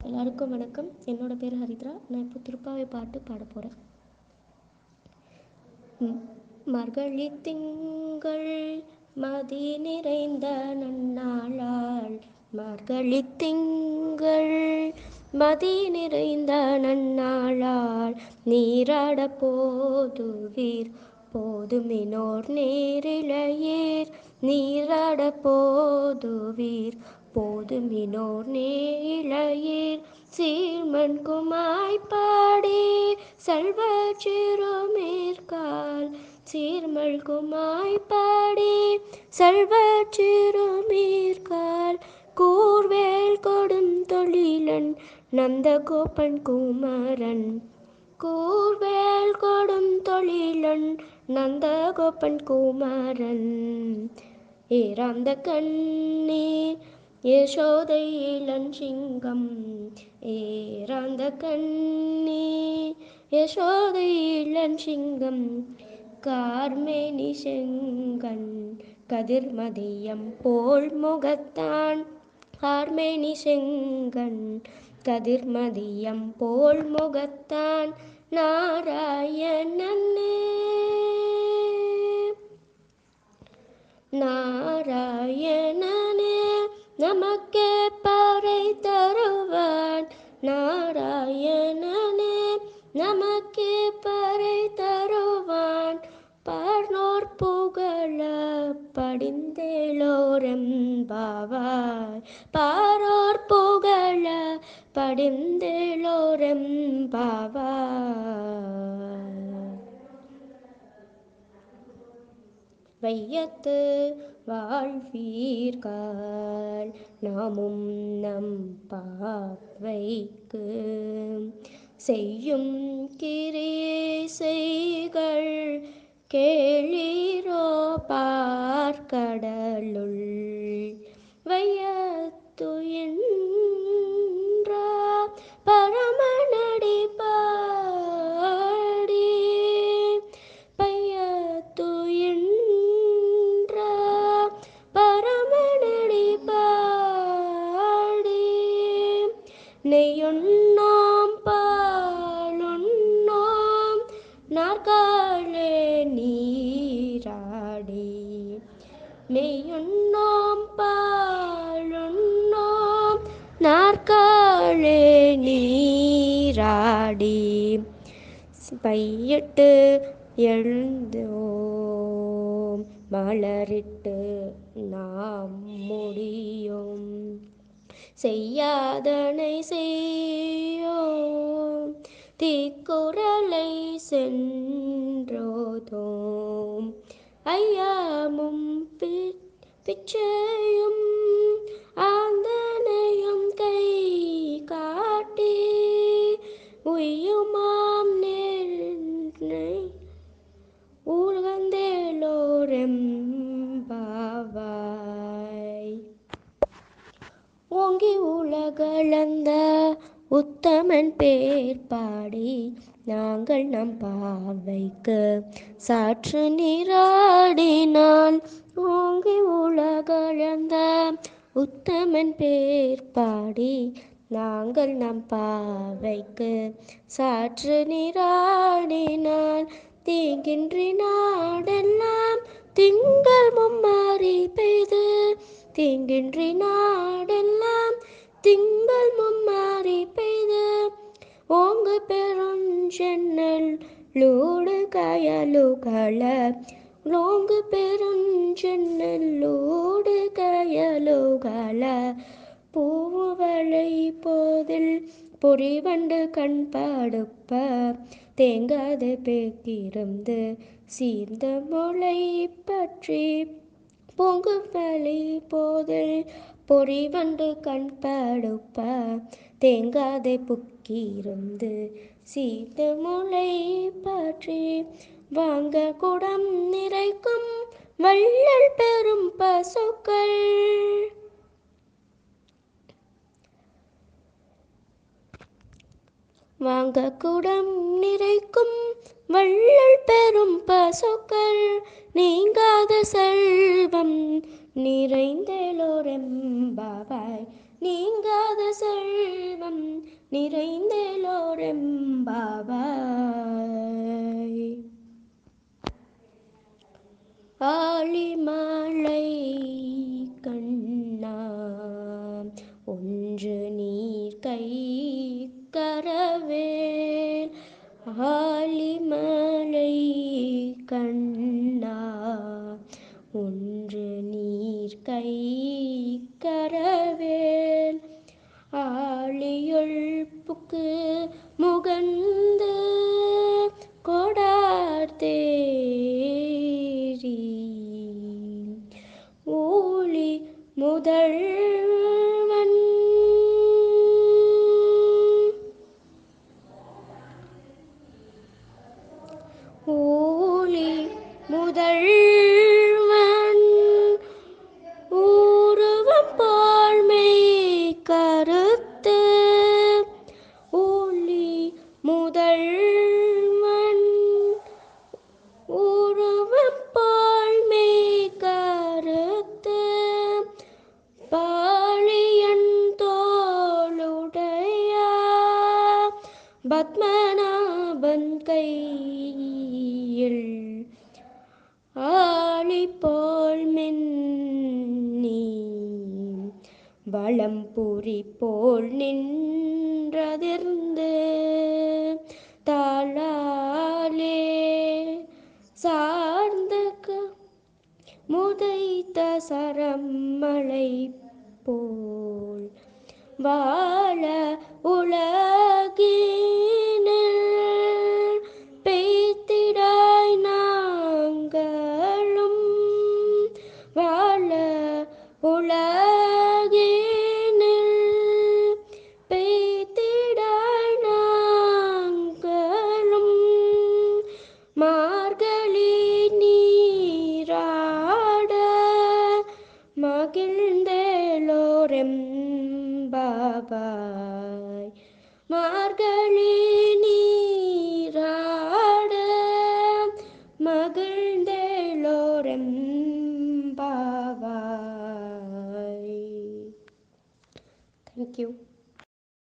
எல்லாருக்கும் வணக்கம். என்னோட பேர் ஹரித்ரா. நான் இப்போ திருப்பாவை பாட்டு பாட போகிறேன். மார்கழி திங்கள் மதி நிறைந்த நன்னாளால், மார்கழி திங்கள் மதி நிறைந்த நன்னாளால், நீராட போதுவீர் போதுமினோர் நேரிழையீர், நீராட போதுவீர் போதுமினோர் நேரிழையீர், சீர்மண் குமாய் பாடி செல்வ சிறுமீர்கால், சீர்மல் குமாய் பாடி செல்வ சிறுமீர்கால், கூர்வேல் கொடும் தொழிலன் நந்தகோபன் குமரன், கூர்வேல் கொடும் தொழிலன் நந்தகோபன் குமரன், ஏராந்த கண்ணி யசோதை இளஞ்சிங்கம், ஏராந்த கண்ணி யசோதை இளஞ்சிங்கம், கார்மேனி செங்கண் கதிர்மதியம் போல் முகத்தான், கார்மேனி செங்கண் கதிர்மதியம் போல் முகத்தான், நாராயணனே நாராயணனே நமக்கே பறை தருவான், நாராயணனே நமக்கே பறை தருவான், பார்னோர் புகழ படிந்தேலோரெம்பாவாய், பாரோர் புகழ படிந்தேலோரெம்பாவாய். வையத்து வாழ்வீர்கள் நாமும் நம் பார்வைக்கு, செய்யும் கிரீசைகள் கேளீரோ பார்க்கடலுள், வையத்துயின்ற பரமனடி பாடி, பையத்துயின்ற பரமனடி பாடி, நெய்யுண்ணோம் பாலுண்ணோம் நாற்காலே நீராடி, நெய்யுண்ணோம் பாலுண்ணோம் நாற்காலே நீராடி, பையிட்டு எழுந்தோம் மலரிட்டு நாம் முடியோம், செய்யாதனை செய்யோம் தீக்குறளை சென்றோதோம், ஐயாமும் பிச்சையும் ஆந்தனையும் கை காட்டி, உய்யுமாம் நெல்லை ஊழ்கந்தேலோரெம்பாவாய். ஓங்கி உலகளந்த உத்தமன் பேர் பாடி, நாங்கள் நம் பார்வைக்கு சாற்று நீராடினால், ஓங்கி உலகளந்த உத்தமன் பேர் பாடி, நாங்கள் நம் பார்வைக்கு சாற்று நீராடினால், தீங்கின்றி நாடெல்லாம் திங்கள் மும்மாரி பெய்து, தீங்கின்றி நாடெல்லாம் திங்கள் மும்மாரி பெய்து, ஓங்கு பெருஞ்சென்னல் லூடு கயலுகள, ஓங்கு பெருஞ்சென்னல்லூடு கயலுகள, பூவளை போதில் பொறிவண்டு கண் படுப்ப, தேங்காத பேக்கிருந்து சீர்ந்த முளை பற்றி, பொங்கு வளை போதில் பொறிவண்டு கண் படுப்ப, தேங்காதை புக்கிருந்து சீர்ந்த முளை பற்றி, வாங்க குடம் நிறைக்கும் வள்ளல் பெரும் பசுக்கள், வாங்க குடம் நிறைக்கும் வள்ளல் பெரும் பசுக்கள், நீங்காத செல்வம் நிறைந்தேலோரெம்பாவாய், நீங்காத செல்வம் நிறைந்தேலோரெம்பாவாய். ஆழிமலை கண்ணா ஒன்று நீர் கை கரவேல். ஆழிமலை கண்ணா ஒன்று நீர் கை கரவேல். ஆழியுள் புக்கு முகந்து கொடார்த்தேரி ஊழி முதல்வன். ஊழி முதல்வன் ஊருவம் போல்மை கருத்து. ஊழி முதல்வன் ஊருவம் போல்மை கருத்து. பாழியன் தோளுடைய பத்மநாபன் கையில் ஆழி போல் மின்னி வளம்புரி போல் நின்றதிர்ந்து. தாளாலே சார்ந்த முதைத்த சரமலை போல் வாழ உலகினில் பெய்திடாய் நாங்களும். வாழ உலகினில் பெய்திடாய் நாங்களும். மார்கழி நீராட மகிழ்ந்தேலோரெம்பாவாய். மார்கழி நீராட மகிழ்ந்தேலோரெம்பாவாய். Thank you.